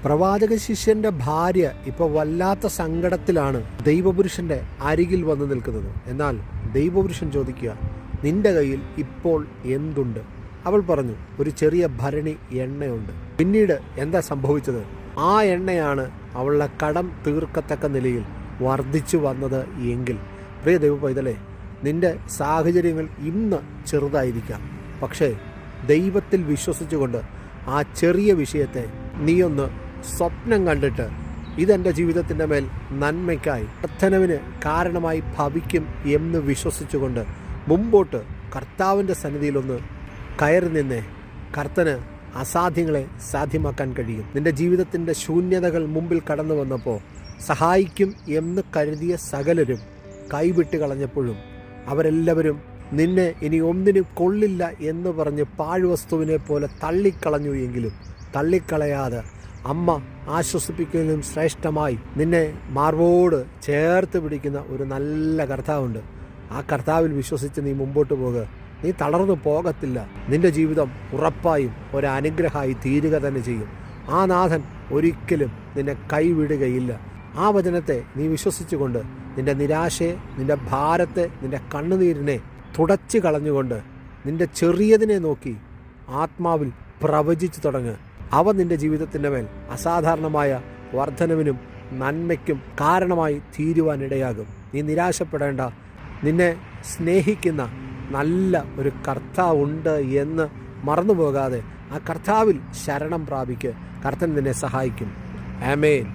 പ്രവാചക ശിഷ്യന്റെ ഭാര്യ ഇപ്പോൾ വല്ലാത്ത സങ്കടത്തിലാണ് ദൈവപുരുഷന്റെ അരികിൽ വന്നു നിൽക്കുന്നത്. എന്നാൽ ദൈവപുരുഷൻ ചോദിക്കുക, നിന്റെ കയ്യിൽ ഇപ്പോൾ എന്തുണ്ട്? അവൾ പറഞ്ഞു, ഒരു ചെറിയ ഭരണി എണ്ണയുണ്ട്. പിന്നീട് എന്താ സംഭവിച്ചത്? ആ എണ്ണയാണ് അവളുടെ കടം തീർക്കത്തക്ക നിലയിൽ വർദ്ധിച്ചു വന്നത് എങ്കിൽ, പ്രിയ ദൈവ പൈതലേ, നിന്റെ സാഹചര്യങ്ങൾ ഇന്ന് ചെറുതായിരിക്കാം. പക്ഷേ ദൈവത്തിൽ വിശ്വസിച്ചുകൊണ്ട് ആ ചെറിയ വിഷയത്തെ നീയൊന്ന് സ്വപ്നം കണ്ടിട്ട് ഇതെൻ്റെ ജീവിതത്തിൻ്റെ മേൽ നന്മയ്ക്കായി പ്രാർത്ഥനവിന് കാരണമായി ഭവിക്കും എന്ന് വിശ്വസിച്ചുകൊണ്ട് മുമ്പോട്ട് കർത്താവിൻ്റെ സന്നിധിയിലൊന്ന് കയറി നിന്നേ. കർത്തന് അസാധ്യങ്ങളെ സാധ്യമാക്കാൻ കഴിയും. നിന്റെ ജീവിതത്തിൻ്റെ ശൂന്യതകൾ മുമ്പിൽ കടന്നു വന്നപ്പോൾ സഹായിക്കും എന്ന് കരുതിയ സകലരും കൈവിട്ട് കളഞ്ഞപ്പോഴും അവരെല്ലാവരും നിന്നെ ഇനി ഒന്നിനും കൊള്ളില്ല എന്ന് പറഞ്ഞ് പാഴ്വസ്തുവിനെ പോലെ തള്ളിക്കളഞ്ഞു എങ്കിലും തള്ളിക്കളയാതെ അമ്മ ആശ്വസിപ്പിക്കുന്നതിലും ശ്രേഷ്ഠമായി നിന്നെ മാർവോട് ചേർത്ത് പിടിക്കുന്ന ഒരു നല്ല കർത്താവുണ്ട്. ആ കർത്താവിൽ വിശ്വസിച്ച് നീ മുമ്പോട്ട് പോകുക. നീ തളർന്നു പോകത്തില്ല. നിന്റെ ജീവിതം ഉറപ്പായും ഒരനുഗ്രഹമായി തീരുക തന്നെ ചെയ്യും. ആ നാഥൻ ഒരിക്കലും നിന്നെ കൈവിടുകയില്ല. ആ വചനത്തെ നീ വിശ്വസിച്ചുകൊണ്ട് നിന്റെ നിരാശയെ, നിന്റെ ഭാരത്തെ, നിന്റെ കണ്ണുനീരിനെ തുടച്ചു കളഞ്ഞുകൊണ്ട് നിന്റെ ചെറിയതിനെ നോക്കി ആത്മാവിൽ പ്രവചിച്ചു തുടങ്ങുക. അവ നിന്റെ ജീവിതത്തിൻ്റെ മേൽ അസാധാരണമായ വർധനവിനും നന്മയ്ക്കും കാരണമായി തീരുവാനിടയാകും. നീ നിരാശപ്പെടേണ്ട. നിന്നെ സ്നേഹിക്കുന്ന നല്ല ഒരു കർത്താവുണ്ട് എന്ന് മറന്നു പോകാതെ ആ കർത്താവിൽ ശരണം പ്രാപിക്ക്. കർത്തൻ നിന്നെ സഹായിക്കും. ആമേൻ.